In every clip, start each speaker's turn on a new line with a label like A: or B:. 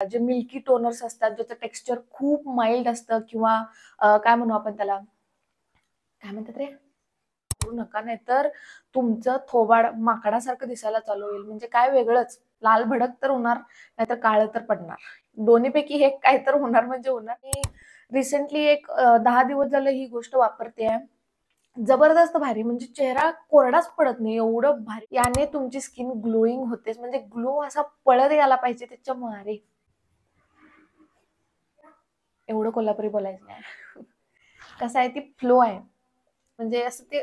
A: जे milky toners असतात, ज्याचं टेक्स्चर खूप माइल्ड असतं किंवा काय म्हणू आपण त्याला, काय म्हणतात रे, करू नका, नाहीतर तुमचं थोबाड माकडासारखं दिसायला चालू होईल. म्हणजे काय वेगळंच, लाल भडक तर होणार, नाहीतर काळं तर पडणार. दोन्हीपैकी एक काय तर होणार म्हणजे होणार. मी रिसेंटली एक 10 दिवस झालं ही गोष्ट वापरते. जबरदस्त भारी, म्हणजे चेहरा कोरडाच पडत नाही, एवढं भारी. याने तुमची स्किन ग्लोईंग होतेच, म्हणजे ग्लो असा पळत यायला पाहिजे त्याच्या मारे. एवढं कोल्हापुरी बोलायचं नाही. कसं आहे, ती फ्लो आहे, म्हणजे असं ते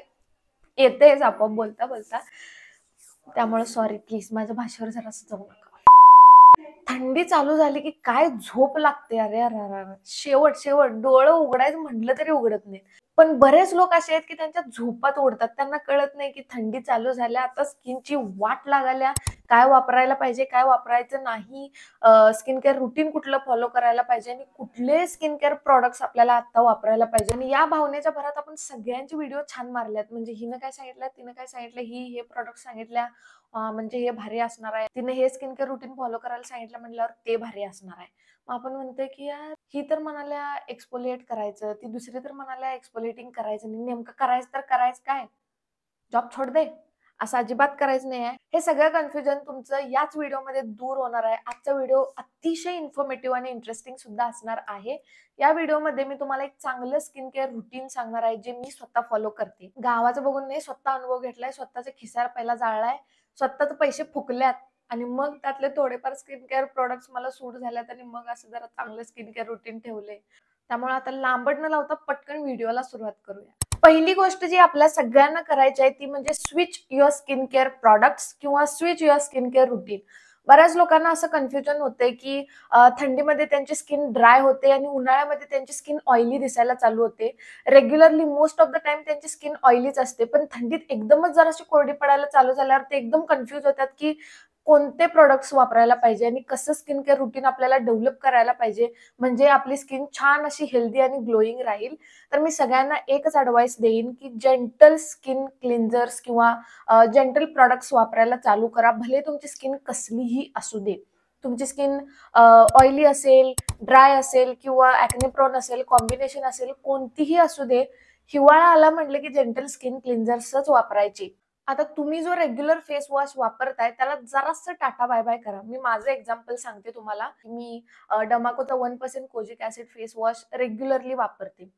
A: येतेच आपोआप बोलता बोलता. त्यामुळे सॉरी, प्लीज माझ्या भाषेवर जरासं जाऊ नका. थंडी चालू झाली की काय झोप लागते, अरे अरे अरे, शेवट शेवट डोळं उघडायचं म्हटलं तरी उघडत नाही. पण बरेच लोक असे आहेत की त्यांच्या झोपात उडतात, त्यांना कळत नाही की थंडी चालू झाल्या, आता स्किनची वाट लागायला, काय वापरायला पाहिजे काय वापरायचं नाही, स्किन केअर रुटीन कुठलं फॉलो करायला पाहिजे आणि कुठले स्किन केअर प्रोडक्ट्स आपल्याला आता वापरायला पाहिजे. आणि या भावनेच्या भरात आपण सगळ्यांचे व्हिडिओ छान मारल्यात, म्हणजे हिनं काय सांगितलं, तिनं काय सांगितलं, ही हे प्रोडक्ट सांगितल्या म्हणजे हे भारी असणार आहे, तिने हे स्किन केअर रुटीन फॉलो करायला सांगितलं म्हटल्यावर ते भारी असणार आहे. मग आपण म्हणतोय की यार, ही तर म्हणाल्या एक्सपोलिएट करायचं, ती दुसरी तर म्हणाल्या एक्सपोलिएटिंग करायचं नाही, नेमकं करायचं तर करायचं काय, जॉब छोड दे, असं अजिबात करायचं नाही आहे. हे सगळं कन्फ्युजन तुमचं याच व्हिडिओमध्ये दूर होणार आहे. आजचा व्हिडिओ अतिशय इन्फॉर्मेटिव्ह आणि इंटरेस्टिंग सुद्धा असणार आहे. या व्हिडिओमध्ये मी तुम्हाला एक चांगलं स्किन केअर रुटीन सांगणार आहे, जे मी स्वतः फॉलो करते. गावाचं बघून नाही, स्वतः अनुभव घेतलाय, स्वतःच्या खिशार पहिला जाळलाय, स्वतःच पैसे फुकल्यात आणि मग त्यातले थोडेफार स्किन केअर प्रोडक्ट्स मला सूट झाल्यात आणि मग असं जरा चांगलं स्किन केअर रुटीन ठेवले. त्यामुळे आता लांबड न लावता पटकन व्हिडिओला सुरुवात करूया. पहिली गोष्ट जी आपल्या सगळ्यांना करायची आहे ती म्हणजे switch your skin care products किंवा switch your skin care routine. बऱ्याच लोकांना असं कन्फ्युजन होते की थंडीमध्ये त्यांची स्किन ड्राय होते आणि उन्हाळ्यामध्ये त्यांची स्किन ऑइली दिसायला चालू होते. Regularly most of the time त्यांची स्किन ऑइलीच असते, पण थंडीत एकदमच जराशी कोरडी पडायला चालू झाल्यावर ते एकदम कन्फ्युज होतात की कोणते प्रोडक्ट्स वापरायला पाहिजे आणि कसं स्किन केअर रुटीन आपल्याला डेव्हलप करायला पाहिजे, म्हणजे आपली स्किन छान अशी हेल्दी आणि ग्लोईंग राहील. तर मी सगळ्यांना एकच ॲडवाइस देईन की जेंटल स्किन क्लिन्झर्स किंवा जेंटल प्रॉडक्ट्स वापरायला चालू करा. भले तुमची स्किन कसलीही असू दे, तुमची स्किन ऑइली असेल, ड्राय असेल किंवा ॲक्ने प्रोन असेल, कॉम्बिनेशन असेल, कोणतीही असू दे, हिवाळा आला म्हटलं की जेंटल स्किन क्लिन्झर्सच वापरायची. आता तुम्ही जो रेग्युलर फेस वॉश वापरताय त्याला जरासं टाटा बाय बाय करा. मी माझं एक्झाम्पल सांगते तुम्हाला. मी डमाकोचा 1% kojic acid face wash regularly वापरते.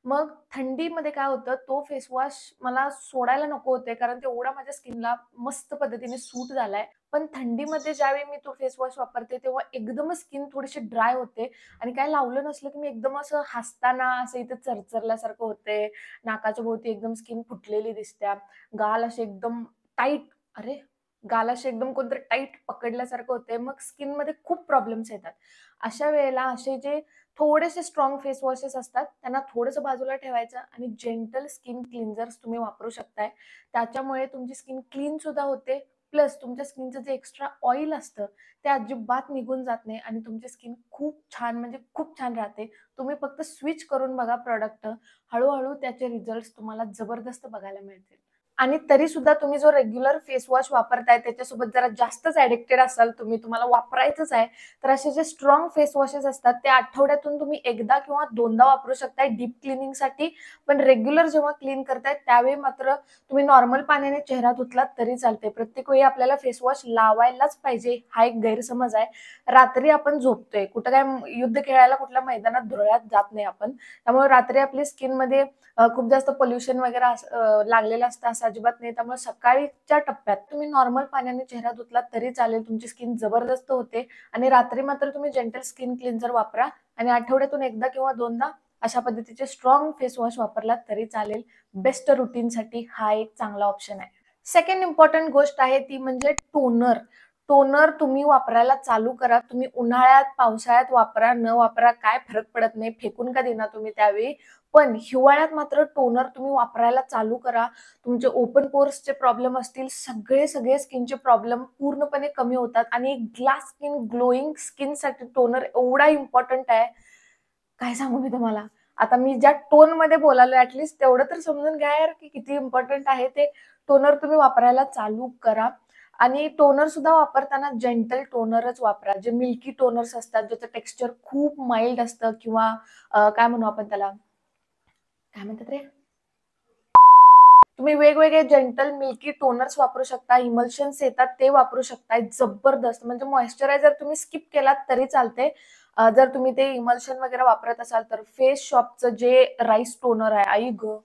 A: मग थंडीमध्ये काय होतं, तो फेस वॉश मला सोडायला नको होते कारण तेवढा माझ्या स्किनला मस्त पद्धतीने सूट झालाय. पण थंडीमध्ये ज्यावेळी मी तो फेस वॉश वापरते तेव्हा एकदमच स्किन थोडीशी ड्राय होते आणि काय लावलं नसलं की मी एकदम असं हसताना असं इथे चरचरल्यासारखं होते, नाकाच्या भोवती एकदम स्किन फुटलेली दिसत्या, गाल असे एकदम टाईट, अरे गाल असे एकदम कोणतरी टाईट पकडल्यासारखं होते. मग स्किनमध्ये खूप प्रॉब्लेम्स येतात. अशा वेळेला असे जे थोडेसे स्ट्रॉंग फेस वॉशेस असतात त्यांना थोडंसं बाजूला ठेवायचं आणि जेंटल स्किन क्लिन्झर्स तुम्ही वापरू शकताय. त्याच्यामुळे तुमची स्किन क्लीन सुद्धा होते, प्लस तुमच्या स्किनचं जे एक्स्ट्रा ऑइल असतं ते अजिबात निघून जात नाही आणि तुमची स्किन खूप छान, म्हणजे खूप छान राहते. तुम्ही फक्त स्विच करून बघा प्रॉडक्ट, हळूहळू त्याचे रिझल्ट्स तुम्हाला जबरदस्त बघायला मिळतील. आणि तरी सुद्धा तुम्ही जो रेग्युलर फेस वॉश वापरताय त्याच्यासोबत जरा जास्तच ॲडिक्टेड असाल तुम्ही, तुम्हाला वापरायचंच आहे, तर असे जे स्ट्रॉंग फेस वॉशेस असतात ते आठवड्यातून तुम्ही एकदा किंवा दोनदा वापरू शकताय डीप क्लिनिंगसाठी. पण रेग्युलर जेव्हा क्लीन करताय त्यावेळी मात्र तुम्ही नॉर्मल पाण्याने चेहरा धुतलात तरी चालते. प्रत्येक वेळी आपल्याला फेस वॉश लावायलाच पाहिजे हा एक गैरसमज आहे. रात्री आपण झोपतोय, कुठं काय युद्ध खेळायला कुठल्या मैदानात धुळ्यात जात नाही आपण, त्यामुळे रात्री आपली स्किनमध्ये खूप जास्त पोल्युशन वगैरे लागलेलं असतं असं अजिबात नाही. त्यामुळे सकाळीच्या टप्प्यात तुम्ही नॉर्मल पाण्याने चेहरा धुतलात तरी चालेल, तुमची स्किन जबरदस्त होते. आणि रात्री मात्र तुम्ही जेंटल स्किन क्लिन्झर वापरा आणि आठवड्यातून एकदा किंवा दोनदा अशा पद्धतीचे स्ट्रॉंग फेस वॉश वापरलात तरी चालेल. बेस्ट रुटीनसाठी हा एक चांगला ऑप्शन आहे. सेकंड इम्पॉर्टंट गोष्ट आहे ती म्हणजे टोनर. टोनर तुम्ही वापरायला चालू करा. तुम्ही उन्हाळ्यात पावसाळ्यात वापरा न वापरा काय फरक पडत नाही, फेकून का देणार तुम्ही त्यावेळी. पण हिवाळ्यात मात्र टोनर तुम्ही वापरायला चालू करा. तुमचे ओपन पोर्सचे प्रॉब्लेम असतील, सगळे सगळे स्किनचे प्रॉब्लेम पूर्णपणे कमी होतात आणि ग्लास स्किन ग्लोईंग स्किनसाठी टोनर एवढा इम्पॉर्टंट आहे, काय सांगू मी तुम्हाला. आता मी ज्या टोन मध्ये बोलालो ऍटलीस्ट तेवढं तर समजून घ्या यार की किती इम्पॉर्टंट आहे ते. टोनर तुम्ही वापरायला चालू करा. आणि टोनर सुद्धा वापरताना जेंटल टोनरच वापरा. जे मिल्की टोनर्स असतात, ज्याचं टेक्स्चर खूप माइल्ड असतं किंवा काय म्हणू आपण त्याला, काय म्हणतात रे, तुम्ही वेगवेगळे जेंटल मिल्की टोनर्स वापरू शकता. इमल्शन्स येतात ते वापरू शकताय. जबरदस्त. म्हणजे मॉइश्चरायझर तुम्ही स्किप केलात तरी चालते. जर तुम्ही ते इमल्शन वगैरे वापरत असाल तर. फेस शॉपचं जे राईस टोनर आहे, आई ग,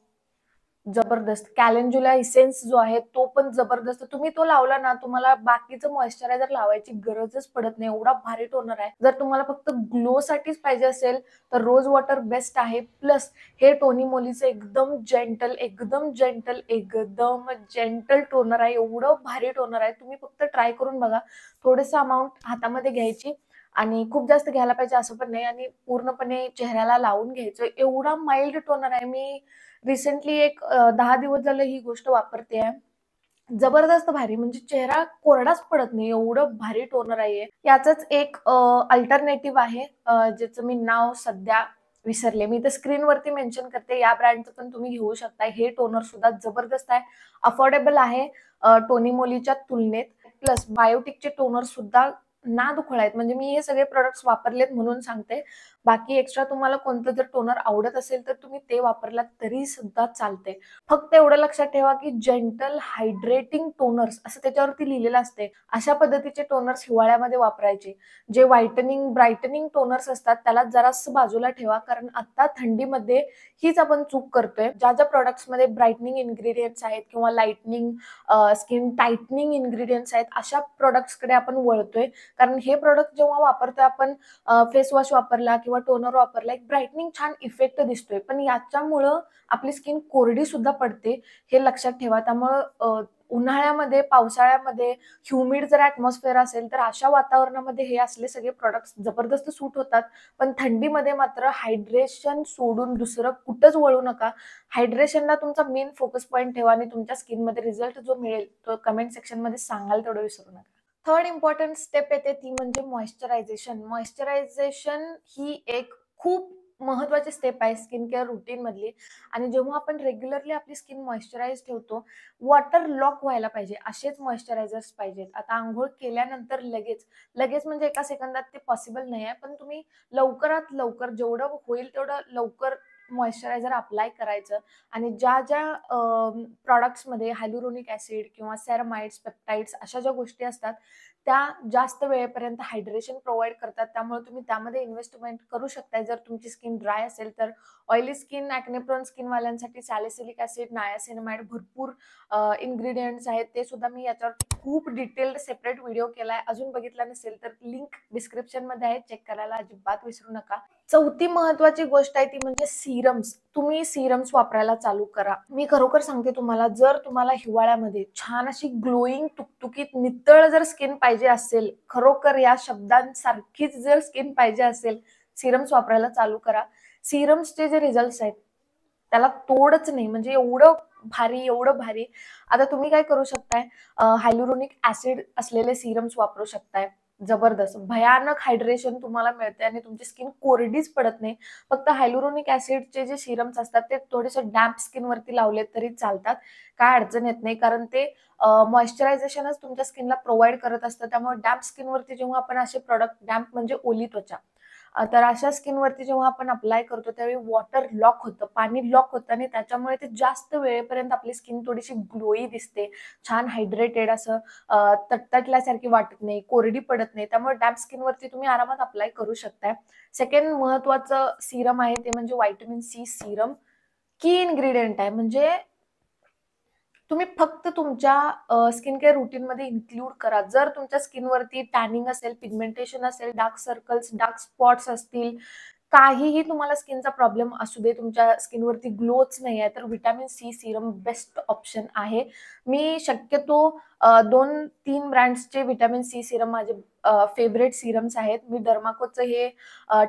A: जबरदस्त. कॅलेंड्युला इसेन्स जो आहे तो पण जबरदस्त. तुम्ही तो लावला ना, तुम्हाला बाकीचं मॉइश्चरायझर लावायची गरजच पडत नाही. एवढा भारी टोनर आहे. जर तुम्हाला फक्त ग्लो साठीच पाहिजे असेल तर रोज वॉटर बेस्ट आहे. प्लस हे टोनी मोलीचं एकदम जेंटल टोनर आहे. एवढं भारी टोनर आहे. तुम्ही फक्त ट्राय करून बघा. थोडंसं अमाऊंट हातामध्ये घ्यायची आणि खूप जास्त घ्यायला पाहिजे असं पण नाही, आणि पूर्णपणे चेहऱ्याला लावून घ्यायचं. एवढा माइल्ड टोनर आहे. मी रिसेंटली एक 10 दिवस झालं ही गोष्ट वापरते आहे. जबरदस्त भारी. म्हणजे चेहरा कोरडाच पडत नाही, एवढं भारी टोनर आहे. याचंच एक अल्टरनेटिव्ह आहे, ज्याचं मी नाव सध्या विसरले. मी तर स्क्रीनवरती मेन्शन करते. या ब्रँडचं पण तुम्ही घेऊ शकता. हे टोनर सुद्धा जबरदस्त आहे. अफोर्डेबल आहे टोनी मोलीच्या तुलनेत. प्लस बायोटिकचे टोनर सुद्धा ना दुखळ आहेत. म्हणजे मी हे सगळे प्रोडक्ट्स वापरलेत म्हणून सांगते. बाकी एक्स्ट्रा तुम्हाला कोणतं जर टोनर आवडत असेल तर तुम्ही ते वापरलात तरी सुद्धा चालते. फक्त एवढं लक्षात ठेवा की जेंटल हायड्रेटिंग टोनर्स असं त्याच्यावरती लिहिलेलं असते. अशा पद्धतीचे टोनर्स हिवाळ्यामध्ये वापरायचे. जे व्हाइटनिंग ब्राईटनिंग टोनर्स असतात त्याला जरासं बाजूला ठेवा, कारण आता थंडीमध्ये हीच आपण चूक करतोय. ज्या ज्या प्रोडक्ट्समध्ये ब्राईटनिंग इन्ग्रेडियंट्स आहेत किंवा लाइटनिंग स्किन टाइटनिंग इन्ग्रेडियंट्स आहेत, अशा प्रोडक्ट्सकडे आपण वळतोय. कारण हे प्रोडक्ट जेव्हा वापरतोय आपण, फेस वॉश वापरला किंवा टोनर वापरला, एक ब्राईटनिंग छान इफेक्ट दिसतोय, पण याच्यामुळं आपली स्किन कोरडी सुद्धा पडते. हे लक्षात ठेवा. त्यामुळं उन्हाळ्यामध्ये, पावसाळ्यामध्ये ह्युमिड जर ऍटमॉस्फिअर असेल तर अशा वातावरणामध्ये हे असले सगळे प्रोडक्ट्स जबरदस्त सूट होतात. पण थंडीमध्ये मात्र हायड्रेशन सोडून दुसरं कुठंच वळू नका. हायड्रेशनला तुमचा मेन फोकस पॉईंट ठेवा आणि तुमच्या स्किनमध्ये रिझल्ट जो मिळेल तो कमेंट सेक्शनमध्ये सांगाल तेवढं विसरू नका. थर्ड इम्पॉर्टंट स्टेप येते ती म्हणजे मॉइश्चरायझेशन. मॉइश्चरायझेशन ही एक खूप महत्वाची स्टेप आहे स्किन केअर रुटीन मधली. आणि जेव्हा आपण रेग्युलरली आपली स्किन मॉइश्चराइज ठेवतो, वॉटर लॉक व्हायला पाहिजे असेच मॉइश्चरायझर्स पाहिजेत. आता आंघोळ केल्यानंतर लगेच लगेच म्हणजे एका सेकंदात ते पॉसिबल नाही आहे, पण तुम्ही लवकरात लवकर जेवढं होईल तेवढं लवकर मॉइश्चरायझर अप्लाय करायचं. आणि ज्या ज्या प्रॉडक्ट्समध्ये हायलुरोनिक ऍसिड किंवा सेरामाइड्स, पेप्टाइड्स अशा ज्या गोष्टी असतात त्या जास्त वेळेपर्यंत हायड्रेशन प्रोव्हाइड करतात. त्यामुळे तुम्ही त्यामध्ये इन्व्हेस्टमेंट करू शकता. जर तुमची स्किन ड्राय असेल तर oily skin, acne prone skin वाल्यांसाठी सॅलिसिलिक ऍसिड, नायासिनामाइड भरपूर इन्ग्रेडियंट्स आहेत. ते सुद्धा मी याच्यावर खूप डिटेल्ड सेपरेट व्हिडिओ केलाय. अजून बघितला नसेल तर लिंक डिस्क्रिप्शन मध्ये आहे, चेक करायला अजिबात विसरू नका. चौथी महत्वाची गोष्ट आहे ती म्हणजे सिरम्स. तुम्ही सिरम्स वापरायला चालू करा. मी खरोखर सांगते तुम्हाला, जर तुम्हाला हिवाळ्यामध्ये छान अशी ग्लोईंग, तुकतुकीत, नितळ जर स्किन पाहिजे असेल, खरोखर या शब्दांसारखीच जर स्किन पाहिजे असेल, सिरम्स वापरायला चालू करा. सिरम्सचे जे रिझल्ट्स आहेत त्याला तोडच नाही. म्हणजे एवढं भारी. आता तुम्ही काय करू शकताय, हायलुरोनिक ऍसिड असलेले सिरम्स वापरू शकताय. जबरदस्त भयानक हायड्रेशन तुम्हाला मिळते आणि तुमची स्किन कोरडीच पडत नाही. फक्त हायलुरोनिक ऍसिडचे जे सिरम्स असतात ते थोडेसे डॅम्प स्किनवरती लावले तरी चालतात. काय अडचण येत नाही, कारण ते मॉइश्चरायझेशनच तुमच्या स्किनला प्रोव्हाइड करत असतं. त्यामुळे डॅम्प स्किनवरती जेव्हा आपण असे प्रोडक्ट, डॅम्प म्हणजे ओली त्वचा, तर अशा स्किनवरती जेव्हा आपण अप्लाय करतो त्यावेळी वॉटर लॉक होतं, पाणी लॉक होतं आणि त्याच्यामुळे ते जास्त वेळेपर्यंत आपली स्किन थोडीशी ग्लोई दिसते, छान हायड्रेटेड, असं तटतटल्यासारखी वाटत नाही, कोरडी पडत नाही. त्यामुळे डॅम्प स्किनवरती तुम्ही आरामात अप्लाय करू शकताय. सेकंड महत्वाचं सिरम आहे ते म्हणजे व्हिटॅमिन सी सिरम. की इन्ग्रेडियंट आहे, म्हणजे तुम्ही फक्त तुमच्या स्किन केअर रुटीन मध्ये इन्क्लूड करा. जर तुमच्या स्किनवरती टॅनिंग असेल, पिगमेंटेशन असेल, डार्क सर्कल्स, डार्क स्पॉट्स असतील, काहीही तुम्हाला स्किनचा प्रॉब्लेम असू दे, तुमच्या स्किनवरती ग्लोच नाही आहे, तर vitamin C serum best option आहे. मी शक्यतो 2-3 ब्रँड्सचे व्हिटॅमिन सी सिरम माझे फेवरेट सिरम्स आहेत. मी डर्माकोचं हे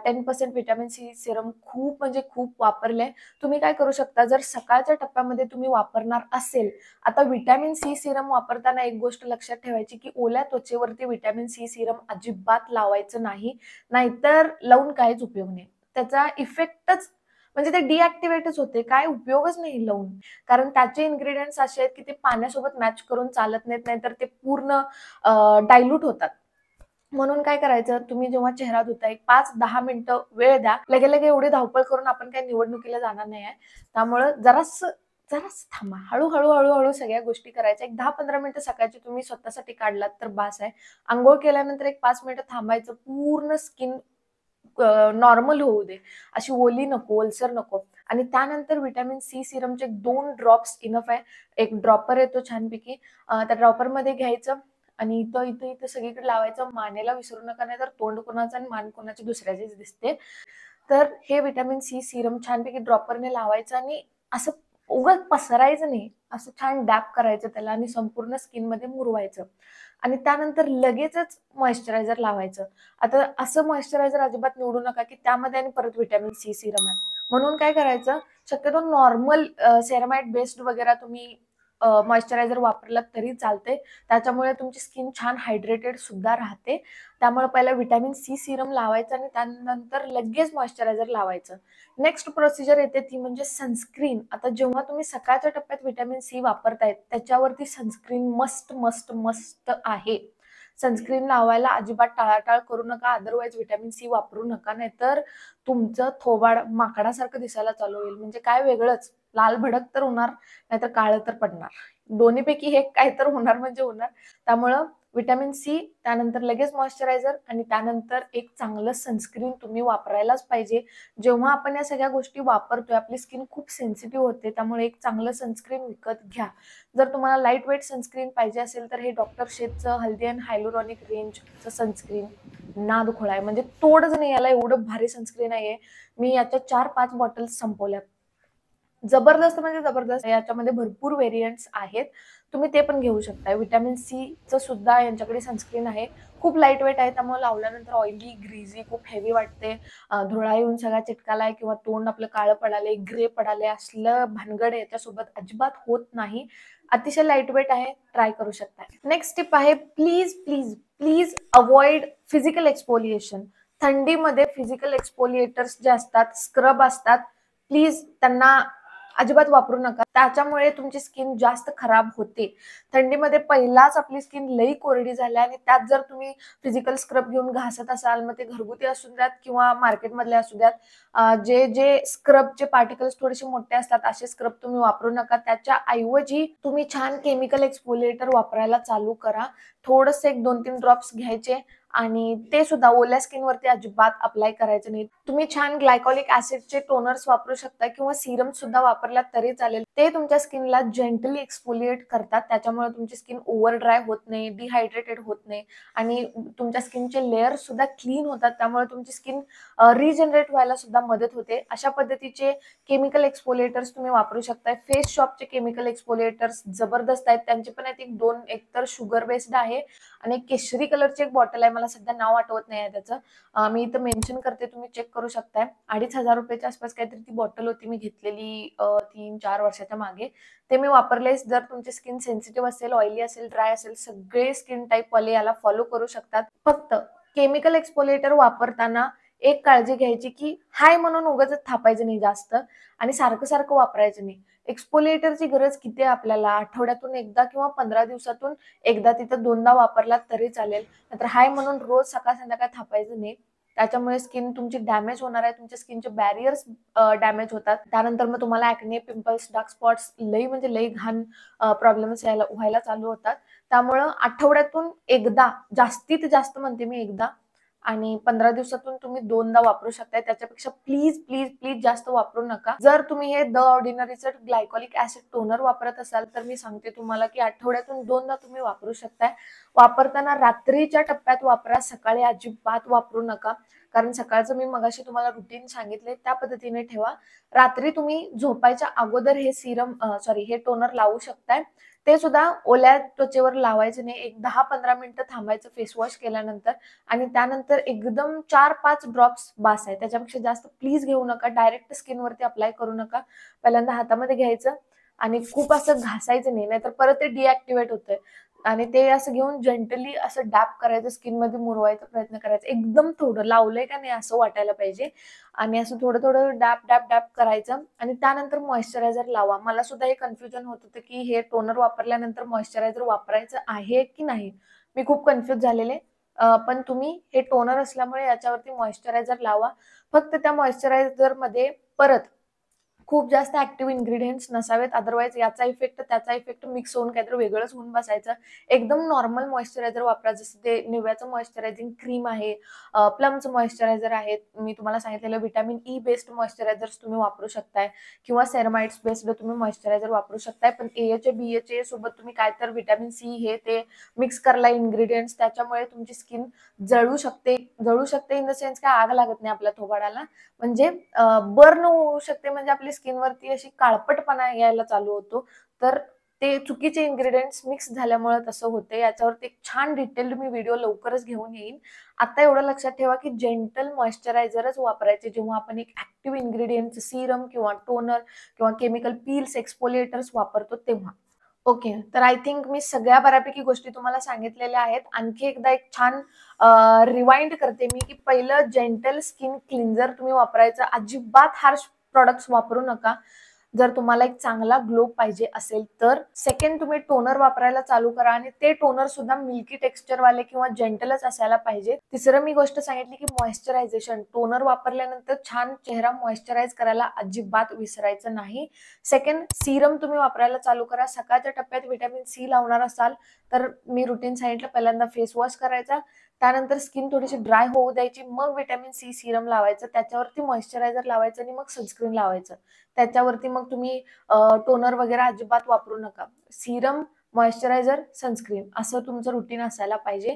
A: 10% व्हिटॅमिन सी सिरम खूप म्हणजे खूप वापरले. तुम्ही काय करू शकता, जर सकाळच्या टप्प्यामध्ये तुम्ही वापरणार असेल, आता व्हिटॅमिन सी सिरम वापरताना एक गोष्ट लक्षात ठेवायची की ओल्या त्वचेवरती व्हिटॅमिन सी सिरम अजिबात लावायचं नाही, नाहीतर लावून काहीच उपयोग नाही. त्याचा इफेक्टच म्हणजे ते डिॲक्टिव्हेटच होते, काय उपयोगच नाही लावून. कारण त्याचे इन्ग्रेडियंट्स असे आहेत की ते पाण्यासोबत मॅच करून चालत नाहीत, नाहीतर ते पूर्ण डायल्यूट होतात. म्हणून काय करायचं, तुम्ही जेव्हा चेहरा धुताय 5-10 मिनिटं वेळ द्या. लगे लगे एवढी धावपळ करून आपण काही निवडणुकीला जाणार नाही आहे. त्यामुळं जरासं थांबा. हळूहळू हळूहळू सगळ्या गोष्टी करायच्या. एक 10-15 मिनिटं सकाळची तुम्ही स्वतःसाठी काढलात तर बास आहे. अंघोळ केल्यानंतर एक 5 मिनिटं थांबायचं. पूर्ण स्किन नॉर्मल होऊ दे. अशी ओली नको, ओलसर नको. आणि त्यानंतर व्हिटॅमिन सी सिरमचे 2 ड्रॉप्स इनफ आहे. एक ड्रॉपर येतो छानपैकी. त्या ड्रॉपरमध्ये घ्यायचं आणि इथं, इथं, इथं सगळीकडे लावायचं. मानेला विसरू नका, नाही तर तोंड कोणाचं आणि मान कोणाची दुसऱ्याचीच दिसते. तर हे व्हिटॅमिन सी सिरम छानपैकी ड्रॉपरने लावायचं आणि असं उगाच पसरायचं नाही. असं छान डॅप करायचं त्याला आणि संपूर्ण स्किनमध्ये मुरवायचं. आणि त्यानंतर लगेचच मॉइश्चरायझर लावायचं. आता असं मॉइश्चरायझर अजिबात निवडू नका की त्यामध्ये आणि परत व्हिटॅमिन सी सिरम आहे. म्हणून काय करायचं, शक्यतो नॉर्मल सेरामाइड बेस्ड वगैरे तुम्ही मॉइश्चरायझर वापरलात तरी चालते. त्याच्यामुळे तुमची स्किन छान हायड्रेटेड सुद्धा राहते. त्यामुळे पहिला व्हिटॅमिन सी सिरम लावायचं आणि त्यानंतर लगेच मॉइश्चरायझर लावायचं. नेक्स्ट प्रोसिजर येते ती म्हणजे सनस्क्रीन. आता जेव्हा तुम्ही सकाळच्या टप्प्यात व्हिटॅमिन सी वापरतायत त्याच्यावरती सनस्क्रीन मस्ट मस्ट मस्ट आहे. सनस्क्रीन लावायला अजिबात टाळाटाळ करू नका. अदरवाईज व्हिटॅमिन सी वापरू नका, नाहीतर तुमचं थोबाड माकडासारखं दिसायला चालू होईल. म्हणजे काय वेगळंच, लाल भडक तर होणार, नाहीतर काळं तर पडणार. दोन्हीपैकी हे काय तर होणार म्हणजे होणार. त्यामुळं व्हिटॅमिन सी, त्यानंतर लगेच मॉइश्चरायझर आणि त्यानंतर एक चांगलं सनस्क्रीन तुम्ही वापरायलाच पाहिजे. जेव्हा आपण या सगळ्या गोष्टी वापरतोय आपली स्किन खूप सेन्सिटिव्ह होते. त्यामुळे एक चांगलं सनस्क्रीन विकत घ्या. जर तुम्हाला लाईट वेट सनस्क्रीन पाहिजे असेल तर हे डॉक्टर शेथचं हेल्दी अँड हायलोरॉनिक रेंजचं सनस्क्रीन नाद खोळा आहे. म्हणजे तोडच नाही याला, एवढं भारी सनस्क्रीन आहे. मी याच्या 4-5 बॉटल्स संपवल्यात. जबरदस्त म्हणजे जबरदस्त. याच्यामध्ये भरपूर व्हेरियंट्स आहेत. तुम्ही ते पण घेऊ शकता. व्हिटॅमिन सीचं सुद्धा यांच्याकडे सनस्क्रीन आहे. खूप लाईट वेट आहे, त्यामुळे लावल्यानंतर ऑइली, ग्रीझी, खूप हेवी वाटते. धुळा येऊन सगळा चिटकालाय किंवा तोंड आपलं काळं पडाले, ग्रे पडाले, असलं भानगड याच्यासोबत अजिबात होत नाही. अतिशय लाईट वेट आहे, ट्राय करू शकता. नेक्स्ट टिप आहे, please please please avoid physical exfoliation. थंडीमध्ये फिजिकल एक्सफोलिएटर्स जे असतात, स्क्रब असतात, प्लीज त्यांना अजिबात वापरू नका. त्याच्यामुळे तुमची स्किन जास्त खराब होते. थंडीमध्ये पहिलाच आपली स्किन लई कोरडी झाली आणि त्यात जर तुम्ही फिजिकल स्क्रब घेऊन घासत असाल, मग ते घरगुती असू द्यात किंवा मार्केटमधले असू द्यात, जे जे स्क्रबचे पार्टिकल्स थोडेसे मोठे असतात असे स्क्रब तुम्ही वापरू नका. त्याच्या ऐवजी तुम्ही छान केमिकल एक्सफोलिएटर वापरायला चालू करा. थोडंसं 1-2-3 ड्रॉप्स घ्यायचे आणि ते सुद्धा ओल्या स्किनवरती अजिबात अप्लाय करायचं नाही. तुम्ही छान ग्लायकॉलिक ऍसिडचे टोनर्स वापरू शकता किंवा सिरम सुद्धा वापरलात तरी चालेल. ते तुमच्या स्किनला जेंटली एक्सफोलिएट करतात. त्याच्यामुळे तुमची स्किन ओव्हर ड्राय होत नाही, डिहायड्रेटेड होत नाही आणि तुमच्या स्किनचे लेयर सुद्धा क्लीन होतात. त्यामुळे तुमची स्किन रिजनरेट व्हायला सुद्धा मदत होते. अशा पद्धतीचे केमिकल एक्सफोलिएटर्स तुम्ही वापरू शकता. फेस शॉपचे केमिकल एक्सफोलिएटर्स जबरदस्त आहेत. त्यांचे पण एक तर शुगर बेस्ड आहे आणि एक केशरी कलरची एक बॉटल आहे, मला सध्या नाव आठवत नाही आहे त्याचं. मी इथं मेन्शन करते, तुम्ही चेक करू शकताय. 2,500 रुपयाच्या आसपास काहीतरी ती बॉटल होती, मी घेतलेली 3-4 वर्षाच्या मागे. ते मी वापरले. जर तुमची स्किन सेन्सिटिव्ह असेल, ऑइली असेल, ड्राय असेल, सगळे स्किन टाईप वाले याला फॉलो करू शकतात. फक्त केमिकल एक्सफोलिएटर वापरताना एक काळजी घ्यायची की हाय म्हणून उगाच थापायचं नाही जास्त आणि सारखं सारखं वापरायचं नाही. एक्सफोलिएटरची गरज किती आहे आपल्याला, आठवड्यातून एकदा किंवा 15 दिवसातून एकदा, तिथं 2दा वापरलात तरी चालेल. नाहीतर हाय म्हणून रोज सकाळ संध्याकाळ थापायचं नाही. त्याच्यामुळे स्किन तुमची डॅमेज होणार आहे. तुमच्या स्किनचे बॅरियर्स डॅमेज होतात. त्यानंतर मग तुम्हाला ऍक्ने, पिंपल्स, डार्क स्पॉट्स लई म्हणजे लई घाण प्रॉब्लेम्स व्हायला चालू होतात. त्यामुळं आठवड्यातून एकदा, जास्तीत जास्त म्हणते मी एकदा, आणि 15 दिवसातून तुम्ही 2दा वापरू शकताय. त्याच्यापेक्षा प्लीज प्लीज प्लीज जास्त वापरू नका. जर तुम्ही हे द ऑर्डिनरीचं ग्लायकॉलिक ऍसिड टोनर वापरत असाल तर मी सांगते तुम्हाला की आठवड्यातून 2दा तुम्ही वापरू शकताय. वापरताना रात्रीच्या टप्प्यात वापरा, सकाळी अजिबात वापरू नका. कारण सकाळचं मी मगाशी तुम्हाला रुटीन सांगितले त्या पद्धतीने ठेवा. रात्री तुम्ही झोपायच्या अगोदर हे टोनर लावू शकताय. ते सुद्धा ओल्या त्वचेवर लावायचं नाही. एक 10-15 मिनिटं थांबायचं फेस वॉश केल्यानंतर आणि त्यानंतर एकदम 4-5 ड्रॉप्स बास आहे. त्याच्यापेक्षा जास्त प्लीज घेऊ नका. डायरेक्ट स्किनवरती अप्लाय करू नका. पहिल्यांदा हातामध्ये घ्यायचं आणि खूप असं घासायचं नाही, नाहीतर परत ते डिॲक्टिव्हेट होतंय. आणि ते असं घेऊन जेंटली असं डॅप करायचं, स्किन मध्ये मुरवायचा प्रयत्न करायचा. एकदम थोडं लावलंय का नाही असं वाटायला पाहिजे आणि असं थोडं थोडं डॅप डॅप डॅप करायचं आणि त्यानंतर मॉइश्चरायझर लावा. मला सुद्धा हे कन्फ्युजन होत होतं की हे टोनर वापरल्यानंतर मॉइश्चरायझर वापरायचं आहे की नाही. मी खूप कन्फ्युज झालेले. पण तुम्ही हे टोनर असल्यामुळे याच्यावरती मॉइश्चरायझर लावा. फक्त त्या मॉइश्चरायझर मध्ये परत खूप जास्त ऍक्टिव्ह इन्ग्रेडियंट्स नसावेत, अदरवाईज याचा इफेक्ट त्याचा इफेक्ट मिक्स होऊन काहीतरी वेगळंच होऊन बसायचं. एकदम नॉर्मल मॉइश्चरायझर वापरा, जसं ते निव्याचं मॉइश्चरायझिंग क्रीम आहे, प्लमचं मॉइश्चरायझर आहे, मी तुम्हाला सांगितलेलं व्हिटॅमिन ई बेस्ड मॉइश्चरायझर्स तुम्ही वापरू शकताय किंवा सेरमाइड्स बेस्ड तुम्ही मॉइश्चरायझर वापरू शकताय. पण एएचए बीएचए सोबत तुम्ही काय तर व्हिटॅमिन सी हे ते मिक्स करला इन्ग्रेडियंट्स, त्याच्यामुळे तुमची स्किन जळू शकते इन द सेन्स काय आग लागत नाही आपल्या थोबाडाला, म्हणजे बर्न होऊ शकते, म्हणजे आपली स्किनवरती अशी काळपटपणा यायला चालू होतो. तर ते चुकीचे इन्ग्रेडियंट्स मिक्स झाल्यामुळे तसं होते. याच्यावरती एक छान डिटेल्ड मी व्हिडिओ लवकरच घेऊन येईन. आता एवढं लक्षात ठेवा की जेंटल मॉइश्चरायझरच वापरायचे जेव्हा आपण एक ऍक्टिव्ह इन्ग्रेडियंट सिरम किंवा टोनर किंवा केमिकल पील्स एक्सफोलिएटर्स वापरतो तेव्हा. ओके, तर आय थिंक मी सगळ्या बऱ्यापैकी गोष्टी तुम्हाला सांगितलेल्या आहेत. आणखी एकदा एक छान रिवाइंड करते मी की पहिलं जेंटल स्किन क्लिन्झर तुम्ही वापरायचं, अजिबात हार्श प्रॉडक्ट्स वापरू नका जर तुम्हाला एक चांगला ग्लो पाहिजे असेल तर. सेकंड, तुम्ही टोनर वापरायला चालू करा आणि ते टोनर सुद्धा मिल्की टेक्स्चर वाले किंवा जेंटलच असायला पाहिजे. तिसरं मी गोष्ट सांगितली की मॉइश्चरायझेशन, टोनर वापरल्यानंतर छान चेहरा मॉइश्चराईज करायला अजिबात विसरायचं नाही. सेकंड, सिरम तुम्ही वापरायला चालू करा. सकाळच्या टप्प्यात व्हिटॅमिन सी लावणार असाल तर मी रुटीन सांगितलं, पहिल्यांदा फेस वॉश करायचा, त्यानंतर स्किन थोडीशी ड्राय होऊ द्यायची, मग व्हिटॅमिन सी सिरम लावायचं, त्याच्यावरती मॉइश्चरायझर लावायचं आणि मग सनस्क्रीन लावायचं. त्याच्यावरती मग तुम्ही टोनर वगैरे अजिबात वापरू नका. सिरम, मॉइश्चरायझर, सनस्क्रीन असं तुमचं रुटीन असायला पाहिजे.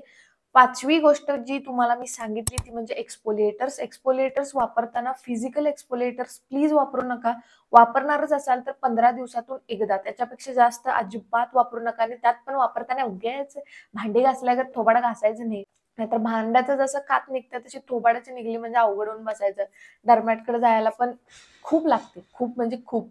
A: पाचवी गोष्ट जी तुम्हाला मी सांगितली ती म्हणजे एक्सपोलिएटर्स. एक्सपोलिएटर्स वापरताना फिजिकल एक्सपोलिएटर्स प्लीज वापरू नका. वापरणारच असाल तर 15 दिवसातून एकदा, त्याच्यापेक्षा जास्त अजिबात वापरू नका. आणि त्यात पण वापरताना उगाच भांडी घासल्यागत थोबाड घासायचं नाही, नाहीतर भांड्याचं जसं कात निघतं तशी थोबाडाची निघली म्हणजे अवघड होऊन बसायचं. डर्मॅटकडे जायला पण खूप लागते, खूप म्हणजे खूप.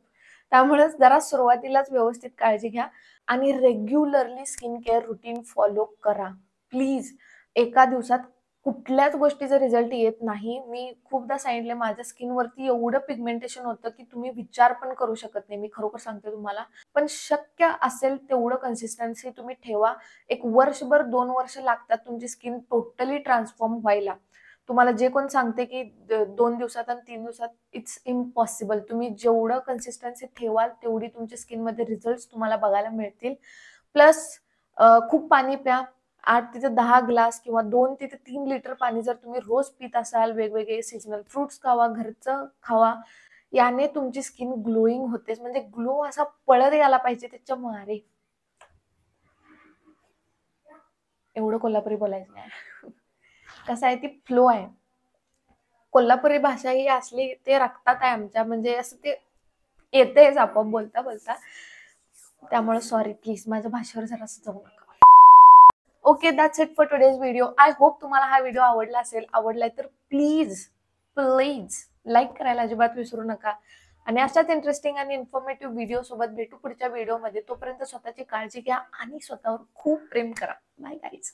A: त्यामुळेच जरा सुरुवातीलाच व्यवस्थित काळजी घ्या आणि regularly skin care routine follow करा प्लीज. एका दिवसात कुठल्याच गोष्टीचा रिझल्ट येत नाही. मी खूपदा सांगितले, माझ्या स्किनवरती एवढं पिगमेंटेशन होतं की तुम्ही विचार पण करू शकत नाही, मी खरोखर सांगते तुम्हाला. पण शक्य असेल तेवढं कन्सिस्टन्सी तुम्ही ठेवा. एक वर्षभर 2 वर्ष लागतात तुमची स्किन टोटली ट्रान्सफॉर्म व्हायला. तुम्हाला जे कोण सांगते की 2 दिवसात आणि 3 दिवसात, इट्स इम्पॉसिबल. तुम्ही जेवढं कन्सिस्टन्सी ठेवाल तेवढी तुमच्या स्किनमध्ये रिझल्ट तुम्हाला बघायला मिळतील. प्लस खूप पाणी प्या. 8 ते 10 ग्लास किंवा 2 ते 3 लिटर पाणी जर तुम्ही रोज पित असाल, वेगवेगळे सीजनल फ्रुट्स खावा, घरचं खावा, याने तुमची स्किन ग्लोईंग होतेच. म्हणजे ग्लो असा पळत यायला पाहिजे त्याच्या मारे. एवढं कोल्हापुरी बोलायचं नाही. कसं आहे, ती फ्लो आहे. कोल्हापुरी भाषा ही असली ते रक्तात आहे आमच्या, म्हणजे असं ते येतेच आपोआप बोलता बोलता. त्यामुळे सॉरी प्लीज, माझ्या भाषेवर जरासं जाऊ नका. Okay, that's it for today's video. I hope तुम्हाला हा व्हिडिओ आवडला असेल. आवडलाय तर प्लीज प्लीज लाईक करायला अजिबात विसरू नका. आणि अशाच इंटरेस्टिंग आणि इन्फॉर्मेटिव्ह व्हिडिओ सोबत भेटू पुढच्या व्हिडिओमध्ये. तोपर्यंत स्वतःची काळजी घ्या आणि स्वतःवर खूप प्रेम करा. Bye guys.